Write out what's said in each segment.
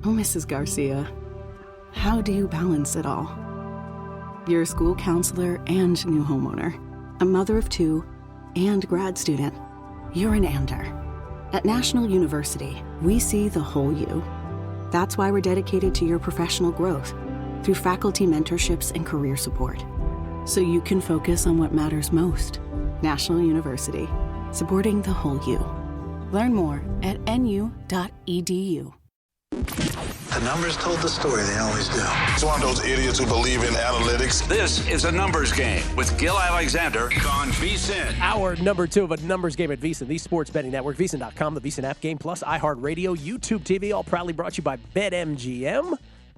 Oh, Mrs. Garcia, how do you balance it all? You're a school counselor and new homeowner, a mother of two, and grad student. You're an Ander. At National University, we see the whole you. That's why we're dedicated to your professional growth through faculty mentorships and career support, so you can focus on what matters most. National University, supporting the whole you. Learn more at nu.edu. The numbers told the story, they always do. It's one of those idiots who believe in analytics. This is a numbers game with Gill Alexander on VSiN. Hour number 2 of a numbers game at VSiN, the sports betting network, VSiN.com, the VSiN app, Game Plus, iHeartRadio, YouTube TV, all proudly brought to you by BetMGM.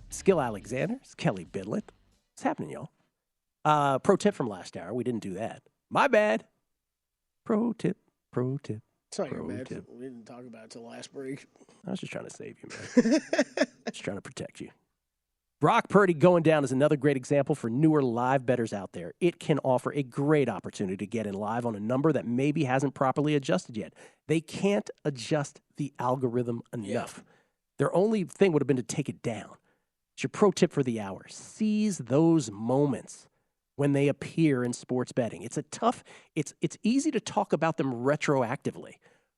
It's Gill Alexander. It's Kelley Bydlon. What's happening, y'all? Pro tip from last hour. We didn't do that. My bad. Pro tip. It's not your bad. We didn't talk about it till last break. I was just trying to save you, man. Just trying to protect you. Brock Purdy going down is another great example for newer live bettors out there. It can offer a great opportunity to get in live on a number that maybe hasn't properly adjusted yet. They can't adjust the algorithm enough. Yeah. Their only thing would have been to take it down. It's your pro tip for the hour. Seize those moments when they appear in sports betting. It's easy to talk about them retroactively,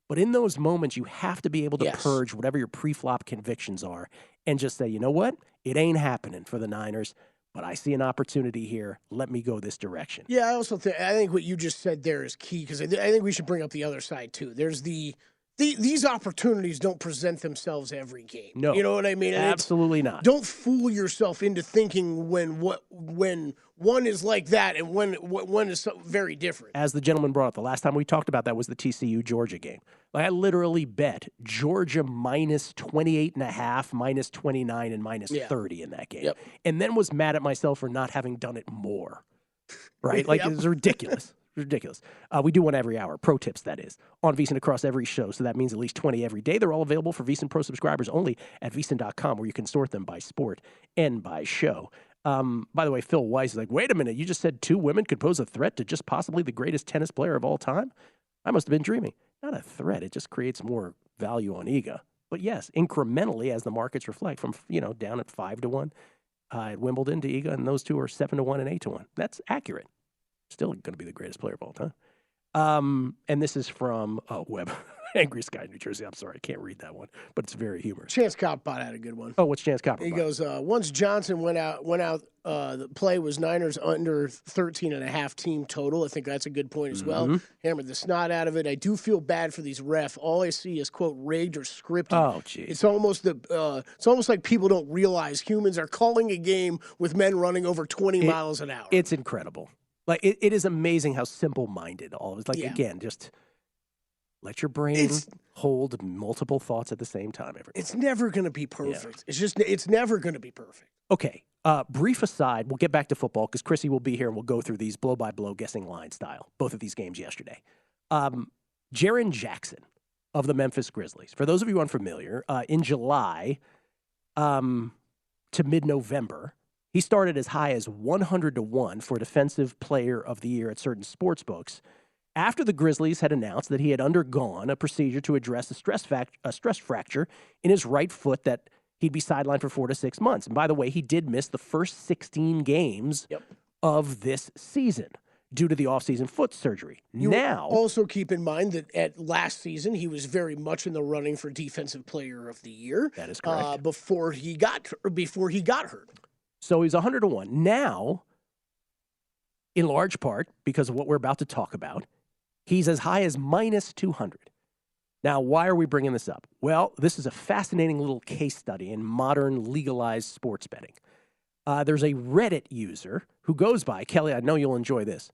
but in those moments, you have to be able to purge whatever your pre-flop convictions are and just say, you know what? It ain't happening for the Niners, but I see an opportunity here. Let me go this direction. Yeah, I think what you just said there is key, because I think we should bring up the other side too. There's these opportunities don't present themselves every game. No. You know what I mean? And absolutely not. Don't fool yourself into thinking when one is like that and when is very different. As the gentleman brought up, the last time we talked about that was the TCU-Georgia game. Like, I literally bet Georgia minus 28.5, minus 29, and minus 30 in that game. Yep. And then was mad at myself for not having done it more. Right? Like, It's ridiculous. Ridiculous. We do one every hour. Pro tips, that is, on VSiN across every show. So that means at least 20 every day. They're all available for VSiN Pro subscribers only at VSiN.com, where you can sort them by sport and by show. By the way, Phil Weiss is like, wait a minute, you just said 2 women could pose a threat to just possibly the greatest tennis player of all time? I must have been dreaming. Not a threat. It just creates more value on EGA. But yes, incrementally, as the markets reflect, from down at 5-1 at Wimbledon to EGA, and those two are 7-1 and 8-1. That's accurate. Still going to be the greatest player of all time. And this is from Webb, Angry Sky, New Jersey. I'm sorry, I can't read that one, but it's very humorous. Chance Copbot had a good one. Oh, what's Chance Copbot? He goes, once Johnson went out, the play was Niners under 13.5 team total. I think that's a good point as well. Hammered the snot out of it. I do feel bad for these refs. All I see is, quote, rigged or scripted. Oh, geez. It's almost like people don't realize humans are calling a game with men running over 20 miles an hour. It's incredible. Like, it is amazing how simple-minded all of it is. Like, again, just let your brain hold multiple thoughts at the same time. It's never going to be perfect. Yeah. It's never going to be perfect. Okay, brief aside, we'll get back to football because Chrissy will be here and we'll go through these blow-by-blow guessing line style, both of these games yesterday. Jaren Jackson of the Memphis Grizzlies. For those of you unfamiliar, in July to mid-November, he started as high as 100-1 for Defensive Player of the Year at certain sports books after the Grizzlies had announced that he had undergone a procedure to address a stress fracture in his right foot that he'd be sidelined for 4 to 6 months. And by the way, he did miss the first 16 games of this season due to the offseason foot surgery. Now, also keep in mind that at last season, he was very much in the running for Defensive Player of the Year. That is correct. Before he got hurt. So he's 100-1. Now, in large part, because of what we're about to talk about, he's as high as minus 200. Now, why are we bringing this up? Well, this is a fascinating little case study in modern legalized sports betting. There's a Reddit user who goes by, Kelley, I know you'll enjoy this,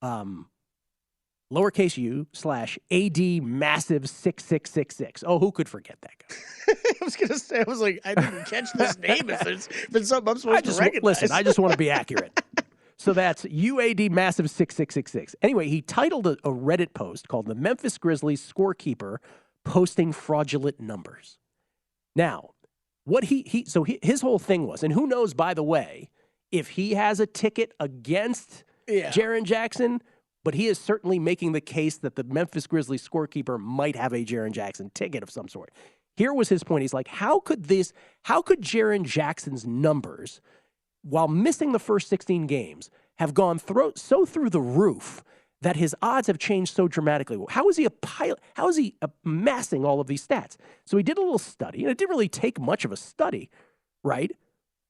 lowercase u/AD massive 6666. Oh, who could forget that guy? I was going to say, I didn't catch this name. It's been something I'm supposed to recognize. Listen, I just want to be accurate. So that's UAD massive 6666. Anyway, he titled a Reddit post called "The Memphis Grizzlies Scorekeeper Posting Fraudulent Numbers." Now, what his whole thing was, and who knows, by the way, if he has a ticket against Jaren Jackson, but he is certainly making the case that the Memphis Grizzlies scorekeeper might have a Jaren Jackson ticket of some sort. Here was his point. He's like, how could Jaren Jackson's numbers, while missing the first 16 games, have gone so through the roof that his odds have changed so dramatically? How is he a pilot? How is he amassing all of these stats? So he did a little study, and it didn't really take much of a study, right?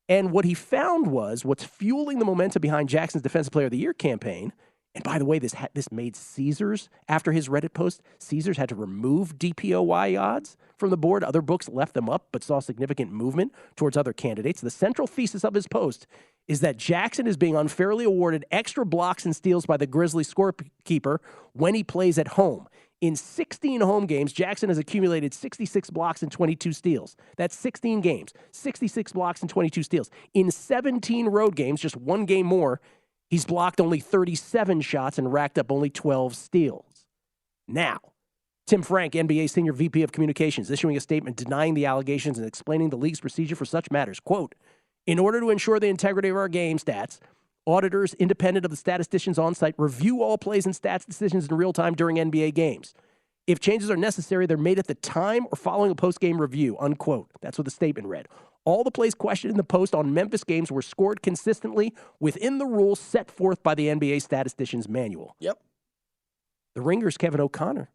And what he found was what's fueling the momentum behind Jackson's Defensive Player of the Year campaign. And by the way, this made Caesars, after his Reddit post, Caesars had to remove DPOY odds from the board. Other books left them up, but saw significant movement towards other candidates. The central thesis of his post is that Jackson is being unfairly awarded extra blocks and steals by the Grizzlies scorekeeper when he plays at home. In 16 home games, Jackson has accumulated 66 blocks and 22 steals. That's 16 games, 66 blocks and 22 steals. In 17 road games, just one game more, he's blocked only 37 shots and racked up only 12 steals. Now, Tim Frank, NBA Senior VP of Communications, issuing a statement denying the allegations and explaining the league's procedure for such matters. Quote, in order to ensure the integrity of our game stats, auditors independent of the statisticians on site review all plays and stats decisions in real time during NBA games. If changes are necessary, they're made at the time or following a post-game review, unquote. That's what the statement read. All the plays questioned in the post on Memphis games were scored consistently within the rules set forth by the NBA statisticians manual. Yep. The Ringer's Kevin O'Connor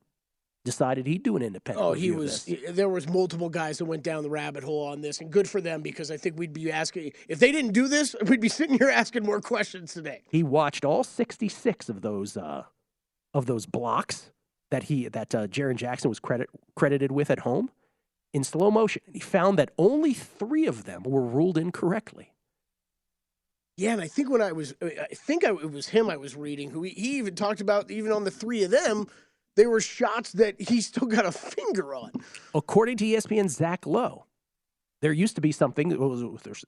decided he'd do an independent review of this. There was multiple guys that went down the rabbit hole on this, and good for them, because I think we'd be asking, if they didn't do this, we'd be sitting here asking more questions today. He watched all 66 of those blocks that Jaren Jackson was credited with at home in slow motion. He found that only 3 of them were ruled incorrectly. Yeah, and I think it was him I was reading, who he even talked about, even on the 3 of them, they were shots that he still got a finger on. According to ESPN's Zach Lowe, there used to be something,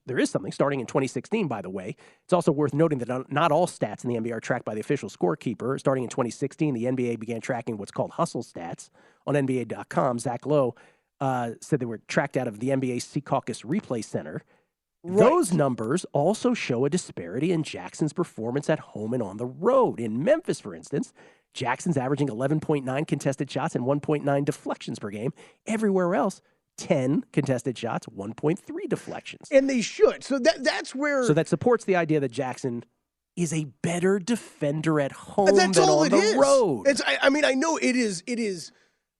there is something starting in 2016, by the way. It's also worth noting that not all stats in the NBA are tracked by the official scorekeeper. Starting in 2016, the NBA began tracking what's called hustle stats on NBA.com. Zach Lowe said they were tracked out of the NBA Secaucus Replay Center. Right. Those numbers also show a disparity in Jackson's performance at home and on the road. In Memphis, for instance, Jackson's averaging 11.9 contested shots and 1.9 deflections per game. Everywhere else, 10 contested shots, 1.3 deflections. And they should. So that's where... So that supports the idea that Jackson is a better defender at home than on the road. I know it is...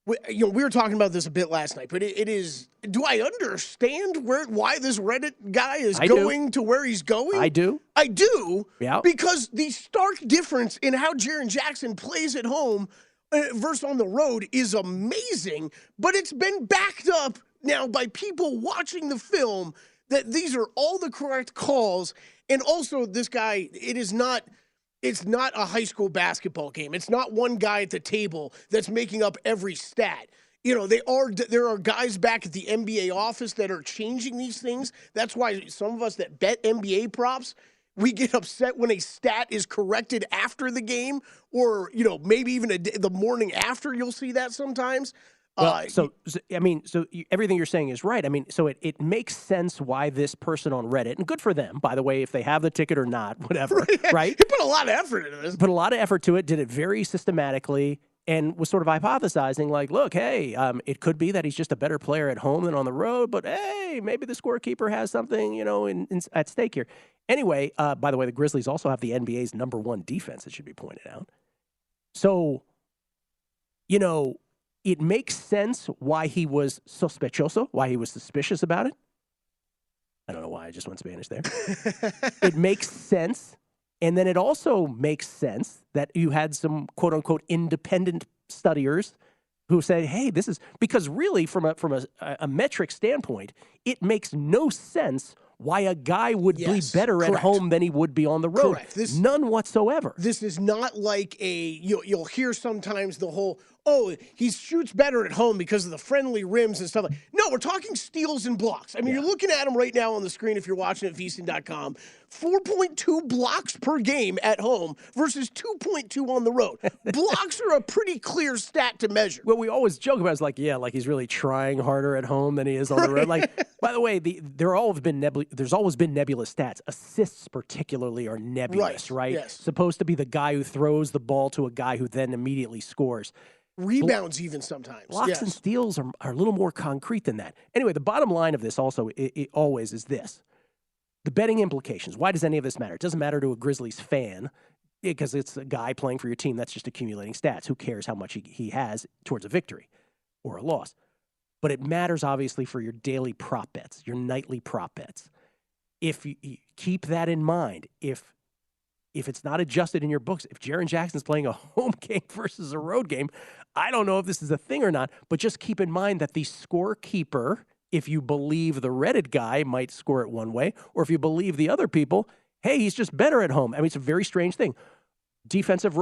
we were talking about this a bit last night, but it is... Do I understand why this Reddit guy is going to where he's going? I do. I do. Yeah. Because the stark difference in how Jaren Jackson plays at home versus on the road is amazing, but it's been backed up now by people watching the film that these are all the correct calls. And also, this guy, it's not a high school basketball game. It's not one guy at the table that's making up every stat. There are guys back at the NBA office that are changing these things. That's why some of us that bet NBA props, we get upset when a stat is corrected after the game, or maybe even the morning after. You'll see that sometimes. Everything you're saying is right. So it makes sense why this person on Reddit, and good for them, by the way, if they have the ticket or not, whatever, right? He put a lot of effort into this. Put a lot of effort to it, did it very systematically, and was sort of hypothesizing, like, look, hey, it could be that he's just a better player at home than on the road, but hey, maybe the scorekeeper has something, at stake here. Anyway, by the way, the Grizzlies also have the NBA's #1 defense, it should be pointed out. So, it makes sense why he was sospechoso, why he was suspicious about it. I don't know why I just went Spanish there. It makes sense. And then it also makes sense that you had some quote unquote independent studiers who said, hey, this is because really from a metric standpoint, it makes no sense why a guy would be better at home than he would be on the road. Correct. None whatsoever. This is not like you'll hear sometimes the whole, he shoots better at home because of the friendly rims and stuff like that. No, we're talking steals and blocks. You're looking at him right now on the screen if you're watching at VSiN.com. 4.2 blocks per game at home versus 2.2 on the road. Blocks are a pretty clear stat to measure. Well, we always joke about it. Like he's really trying harder at home than he is on the road. By the way, there's always been nebulous stats. Assists particularly are nebulous, right? Yes. Supposed to be the guy who throws the ball to a guy who then immediately scores. Rebounds even sometimes. Blocks and steals are a little more concrete than that. Anyway, the bottom line of this also it always is this. The betting implications. Why does any of this matter? It doesn't matter to a Grizzlies fan because it's a guy playing for your team that's just accumulating stats. Who cares how much he has towards a victory or a loss? But it matters, obviously, for your daily prop bets, your nightly prop bets. If you keep that in mind, if it's not adjusted in your books, if Jaren Jackson's playing a home game versus a road game, I don't know if this is a thing or not, but just keep in mind that the scorekeeper, if you believe the Reddit guy, might score it one way, or if you believe the other people, hey, he's just better at home. I mean, it's a very strange thing. Defensive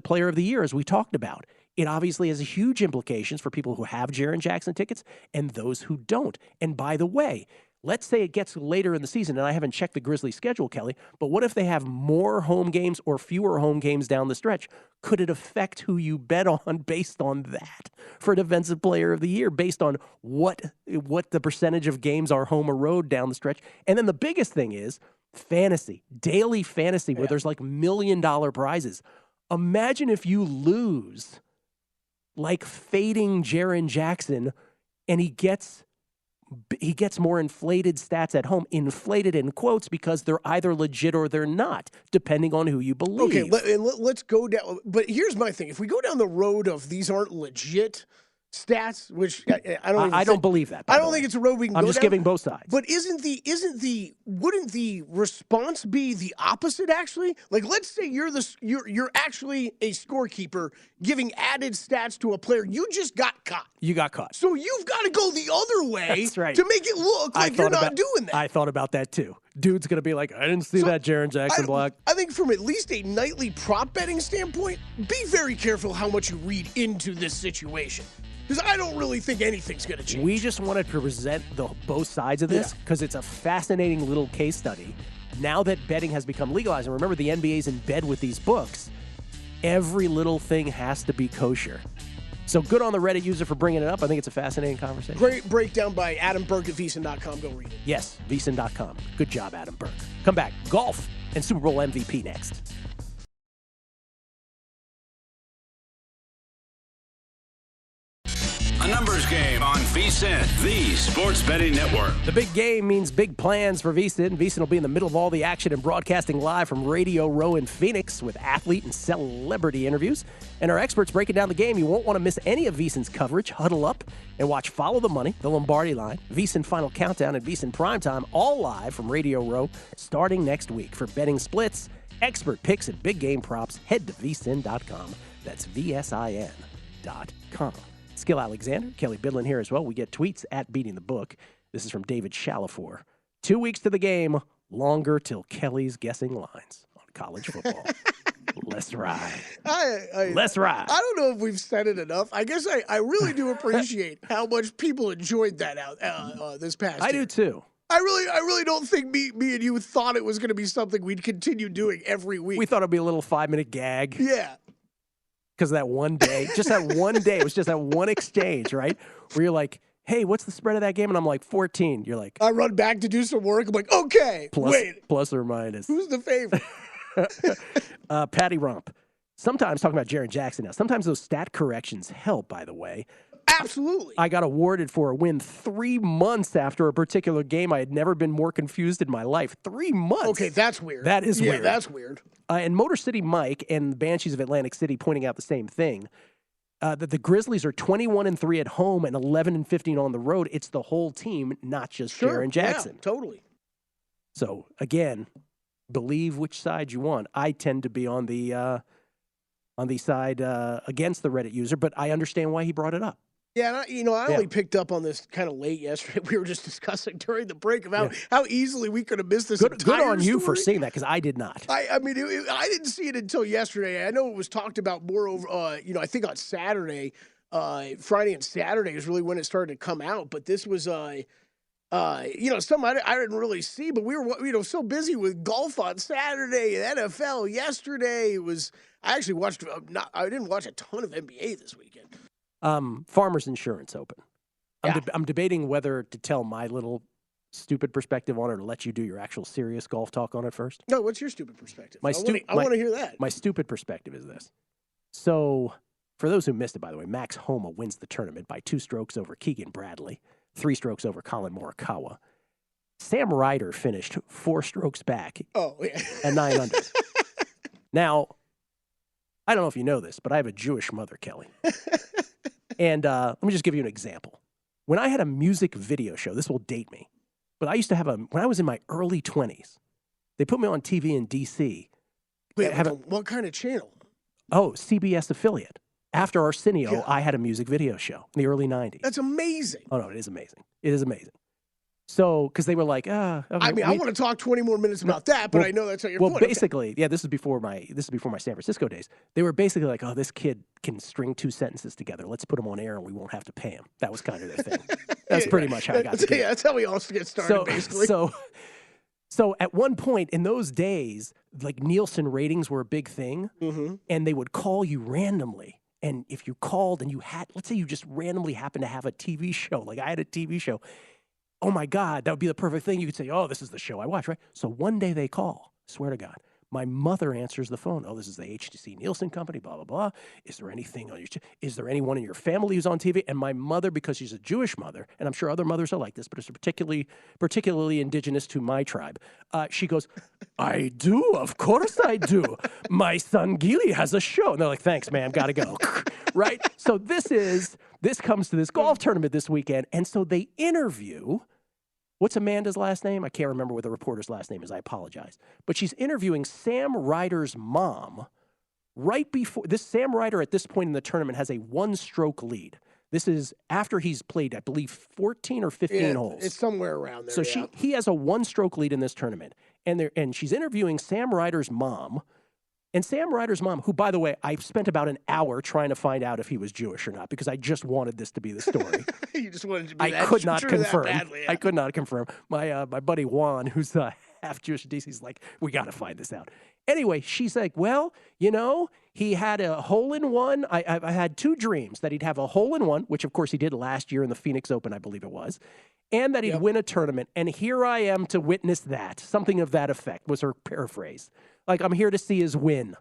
player of the year, as we talked about. It obviously has huge implications for people who have Jaren Jackson tickets and those who don't. And by the way, let's say it gets later in the season, and I haven't checked the Grizzlies' schedule, Kelley, but what if they have more home games or fewer home games down the stretch? Could it affect who you bet on based on that for Defensive Player of the Year, based on what the percentage of games are home or road down the stretch? And then the biggest thing is fantasy, daily fantasy, where there's like $1 million prizes. Imagine if you lose, like fading Jaren Jackson, and he gets more inflated stats at home, inflated in quotes, because they're either legit or they're not, depending on who you believe. Okay, let's go down. But here's my thing. If we go down the road of these aren't legit stats, which I don't believe that. I don't think it's a road we can go down. I'm just giving both sides. But wouldn't the response be the opposite, actually? Like, let's say you're actually a scorekeeper giving added stats to a player. You just got caught. You got caught. So you've got to go the other way That's right. to make it look like you're not doing that. I thought about that too. Dude's going to be like, I didn't see that Jaren Jackson block. I think from at least a nightly prop betting standpoint, be very careful how much you read into this situation. Because I don't really think anything's going to change. We just wanted to present both sides of this because it's a fascinating little case study. Now that betting has become legalized, and remember the NBA's in bed with these books, every little thing has to be kosher. So good on the Reddit user for bringing it up. I think it's a fascinating conversation. Great breakdown by Adam Burke at VSiN.com. Go read it. Yes, VSiN.com. Good job, Adam Burke. Come back. Golf and Super Bowl MVP next. A numbers game on VSiN, the sports betting network. The big game means big plans for VSiN. VSiN will be in the middle of all the action and broadcasting live from Radio Row in Phoenix with athlete and celebrity interviews. And our experts breaking down the game. You won't want to miss any of VSiN's coverage. Huddle up and watch Follow the Money, The Lombardi Line, VSiN Final Countdown, and VSiN Primetime, all live from Radio Row starting next week. For betting splits, expert picks, and big game props, head to VSiN.com. That's VSIN.com. Gill Alexander, Kelley Bydlon here as well. We get tweets at Beating the Book. This is from David Shalafor. 2 weeks to the game, longer till Kelley's guessing lines on college football. Let's ride. Let's ride. I don't know if we've said it enough. I guess I really do appreciate how much people enjoyed that out this past year. I do too. I really don't think me and you thought it was going to be something we'd continue doing every week. We thought it'd be a little 5-minute gag. Yeah. Because that one day, just that one day, it was just that one exchange, right? Where you're like, hey, what's the spread of that game? And I'm like, 14. You're like, I run back to do some work. I'm like, okay, wait. Plus or minus. Who's the favorite? Patty Rump. Sometimes, talking about Jaren Jackson now, sometimes those stat corrections help, by the way. Absolutely. I got awarded for a win 3 months after a particular game. I had never been more confused in my life. 3 months. Okay, that's weird. That is weird. Yeah, that's weird. And Motor City Mike and the Banshees of Atlantic City pointing out the same thing. That the Grizzlies are 21-3 at home and 11-15 on the road. It's the whole team, not just Jaren Jackson. Yeah, totally. So, again, believe which side you want. I tend to be on the side against the Reddit user, but I understand why he brought it up. Yeah, I only picked up on this kind of late yesterday. We were just discussing during the break about how easily we could have missed this entire Good on you story. for seeing that, because I did not. I mean, I didn't see it until yesterday. I know it was talked about more over, I think on Saturday, Friday and Saturday is really when it started to come out. But this was, something I didn't really see. But we were, so busy with golf on Saturday and NFL yesterday. I actually watched. I didn't watch a ton of NBA this weekend. Farmers Insurance Open. I'm debating whether to tell my little stupid perspective on it or let you do your actual serious golf talk on it first. No, what's your stupid perspective? I want to hear that. My stupid perspective is this. So, for those who missed it, by the way, Max Homa wins the tournament by 2 strokes over Keegan Bradley, 3 strokes over Colin Morikawa. Sam Ryder finished 4 strokes back at 9 under. Now, I don't know if you know this, but I have a Jewish mother, Kelley. And let me just give you an example. When I had a music video show, this will date me, but I used to have when I was in my early 20s, they put me on TV in D.C. Wait, what kind of channel? Oh, CBS affiliate. After Arsenio, I had a music video show in the early 90s. That's amazing. Oh, no, it is amazing. It is amazing. So, because they were like, okay, I mean, I want to talk 20 more minutes about that, but I know that's not your point. Well, basically, yeah, this is before my San Francisco days. They were basically like, oh, this kid can string 2 sentences together. Let's put him on air and we won't have to pay him. That was kind of their thing. That's pretty much how I got to do it. Yeah, that's how we all get started, basically. So at one point in those days, like Nielsen ratings were a big thing, and they would call you randomly. And if you called and you had, let's say you just randomly happened to have a TV show, like I had a TV show, oh my God, that would be the perfect thing. You could say, oh, this is the show I watch, right? So one day they call, swear to God. My mother answers the phone. Oh, this is the HTC Nielsen company, blah, blah, blah. Is there anything on is there anyone in your family who's on TV? And my mother, because she's a Jewish mother, and I'm sure other mothers are like this, but it's particularly indigenous to my tribe. She goes, I do, of course I do. My son Gill has a show. And they're like, thanks, man, gotta go. Right? So this comes to this golf tournament this weekend. And so they interview, what's Amanda's last name? I can't remember what the reporter's last name is. I apologize. But she's interviewing Sam Ryder's mom right before this. Sam Ryder at this point in the tournament has a 1-stroke lead. This is after he's played, I believe, 14 or 15 holes. It's somewhere around there. So he has a 1-stroke lead in this tournament. And she's interviewing Sam Ryder's mom. And Sam Ryder's mom, who, by the way, I spent about an hour trying to find out if he was Jewish or not because I just wanted this to be the story. You just wanted to be I could not confirm. I could not confirm. My buddy Juan, who's half Jewish in DC, is like, we got to find this out. Anyway, she's like, well, he had a hole-in-one. I had 2 dreams, that he'd have a hole-in-one, which, of course, he did last year in the Phoenix Open, I believe it was, and that he'd win a tournament. And here I am to witness that. Something of that effect was her paraphrase. Like, I'm here to see his win.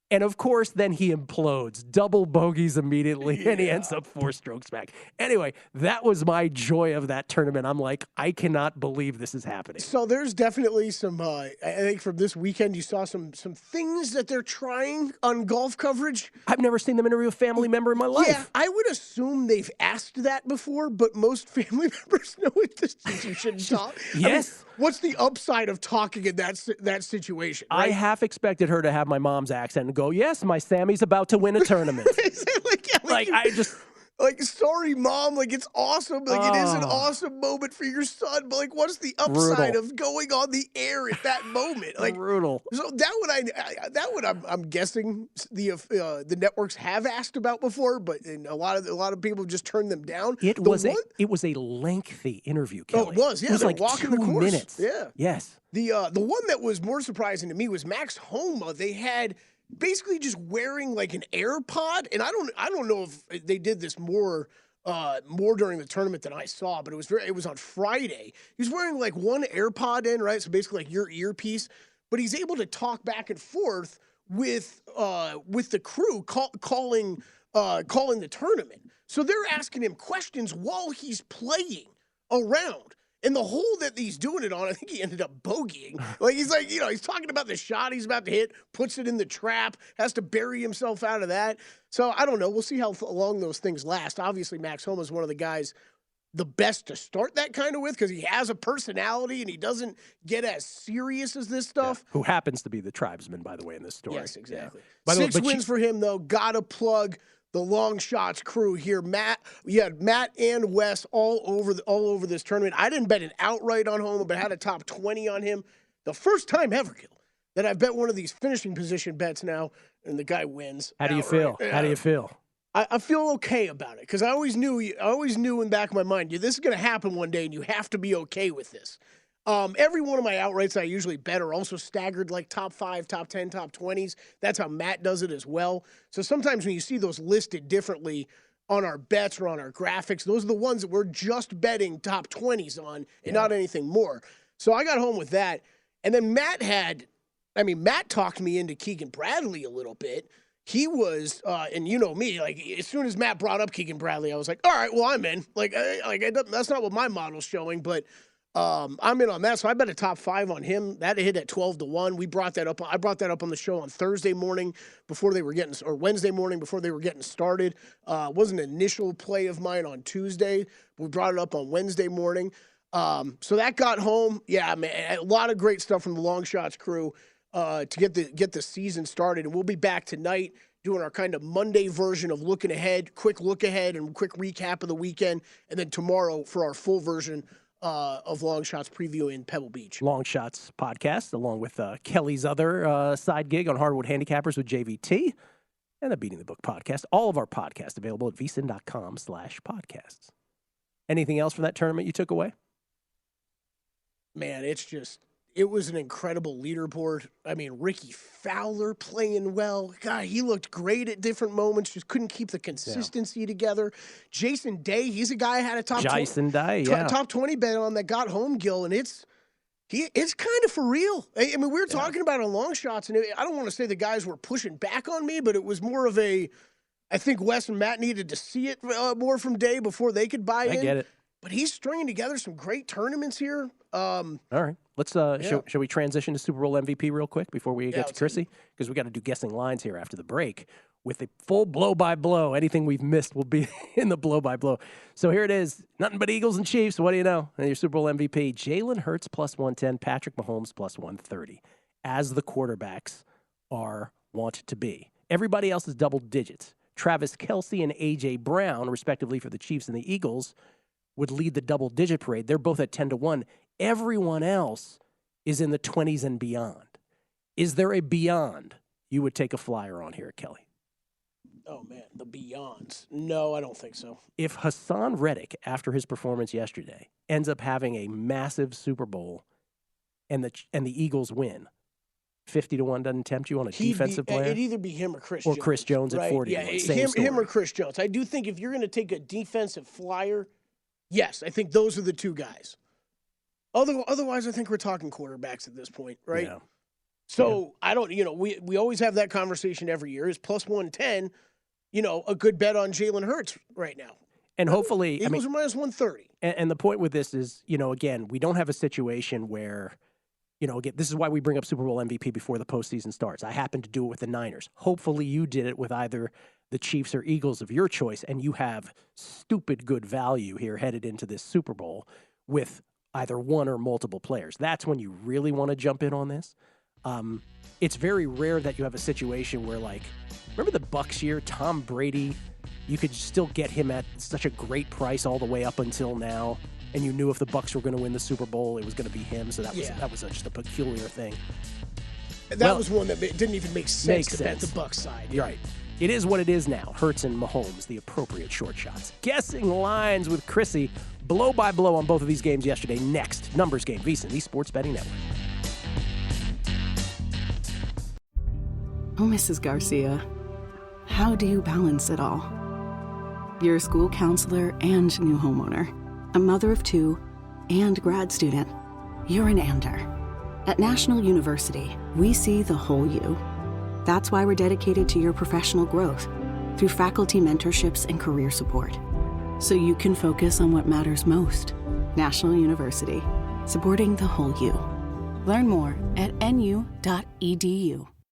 And, of course, then he implodes. Double bogeys immediately, and he ends up 4 strokes back. Anyway, that was my joy of that tournament. I'm like, I cannot believe this is happening. So there's definitely some, I think from this weekend, you saw some things that they're trying on golf coverage. I've never seen them interview a family member in my life. Yeah, I would assume they've asked that before, but most family members know you shouldn't talk. Yes. I mean, what's the upside of talking in that situation? Right? I half expected her to have my mom's accent and go, yes, my Sammy's about to win a tournament. Sorry, Mom, it's awesome. It is an awesome moment for your son, but what's the upside of going on the air at that moment? Brutal. So I'm guessing the networks have asked about before, but a lot of people just turned them down. It was a lengthy interview, Kelley. Oh, it was. Yeah, it was like walking 2 the course. minutes. Yeah. Yes. The one that was more surprising to me was Max Homa. They had basically just wearing an AirPod, and I don't know if they did this more during the tournament than I saw, but it was on Friday. He was wearing one AirPod in, right? So basically your earpiece, but he's able to talk back and forth with the crew calling the tournament. So they're asking him questions while he's playing around. And the hole that he's doing it on, I think he ended up bogeying. He's talking about the shot he's about to hit, puts it in the trap, has to bury himself out of that. So I don't know. We'll see how long those things last. Obviously, Max Homa is one of the guys the best to start that kind of with because he has a personality and he doesn't get as serious as this stuff. Yeah. Who happens to be the tribesman, by the way, in this story. Yes, exactly. Yeah. 6 wins for him, though. Gotta plug the Long Shots crew here. Matt and Wes all over this tournament. I didn't bet an outright on Homa, but had a top 20 on him. The first time ever, Gill, that I've bet one of these finishing position bets now, and the guy wins. How do you feel? How do you feel? I feel okay about it because I always knew in the back of my mind, this is going to happen one day, and you have to be okay with this. Every one of my outrights I usually bet are also staggered top 5, top 10, top 20s. That's how Matt does it as well. So sometimes when you see those listed differently on our bets or on our graphics, those are the ones that we're just betting top 20s on and not anything more. So I got home with that. And then Matt talked me into Keegan Bradley a little bit. he was, and you know me, like as soon as Matt brought up Keegan Bradley, I was like, all right, well, I'm in. That's not what my model's showing, but I'm in on that. So I bet a top 5 on him. That hit at 12-1. I brought that up on the show on Thursday morning Wednesday morning before they were getting started. Wasn't an initial play of mine on Tuesday. But we brought it up on Wednesday morning. So that got home. Yeah, man, a lot of great stuff from the Long Shots crew to get the season started. And we'll be back tonight doing our kind of Monday version of looking ahead, quick look ahead and quick recap of the weekend. And then tomorrow for our full version of Long Shots preview in Pebble Beach. Long Shots podcast, along with Kelley's other side gig on Hardwood Handicappers with JVT and the Beating the Book podcast. All of our podcasts available at vsin.com/podcasts. Anything else from that tournament you took away? Man, it was an incredible leaderboard. I mean, Ricky Fowler playing well. God, he looked great at different moments. Just couldn't keep the consistency together. Jason Day, he's a guy I had a top 20 bet on that got home, Gill, and it's kind of for real. I mean, we were talking about it on Long Shots, and I don't want to say the guys were pushing back on me, but it was more of I think Wes and Matt needed to see it more from Day before they could buy in. I get it. But he's stringing together some great tournaments here. All right. Let's shall we transition to Super Bowl MVP real quick before we get to Chrissy? Because we got to do guessing lines here after the break with a full blow-by-blow. Anything we've missed will be in the blow-by-blow. So here it is. Nothing but Eagles and Chiefs. What do you know? And your Super Bowl MVP, Jalen Hurts plus 110, Patrick Mahomes plus 130, as the quarterbacks are wont to be. Everybody else is double digits. Travis Kelce and A.J. Brown, respectively for the Chiefs and the Eagles, would lead the double-digit parade. They're both at 10-1. Everyone else is in the 20s and beyond. Is there a beyond you would take a flyer on here, Kelley? Oh, man, the beyonds. No, I don't think so. If Hassan Reddick, after his performance yesterday, ends up having a massive Super Bowl and the Eagles win, 50-1 doesn't tempt you on a defensive player? It'd either be him or Chris Jones. Or Chris Jones at 40. Yeah, him or Chris Jones. I do think if you're going to take a defensive flyer, yes, I think those are the two guys. Otherwise, I think we're talking quarterbacks at this point, right? Yeah. So I don't, we always have that conversation every year. Is plus 110, a good bet on Jalen Hurts right now? And hopefully, Eagles are minus 130. And the point with this is, again, we don't have a situation where, again, this is why we bring up Super Bowl MVP before the postseason starts. I happen to do it with the Niners. Hopefully you did it with either the Chiefs or Eagles of your choice, and you have stupid good value here headed into this Super Bowl with either one or multiple players. That's when you really want to jump in on this. It's very rare that you have a situation where, remember the Bucs year, Tom Brady, you could still get him at such a great price all the way up until now, and you knew if the Bucs were going to win the Super Bowl, it was going to be him, so that was just a peculiar thing. That was one that didn't even make sense to bet the Bucs side. You're right. It is what it is now. Hurts and Mahomes, the appropriate short shots. Guessing lines with Chrissy. Blow by blow on both of these games yesterday. Next, numbers game. VSiN, the Sports Betting Network. Oh, Mrs. Garcia, how do you balance it all? You're a school counselor and new homeowner, a mother of 2, and grad student. You're an ander. At National University, we see the whole you. That's why we're dedicated to your professional growth through faculty mentorships and career support, so you can focus on what matters most. National University, supporting the whole you. Learn more at nu.edu.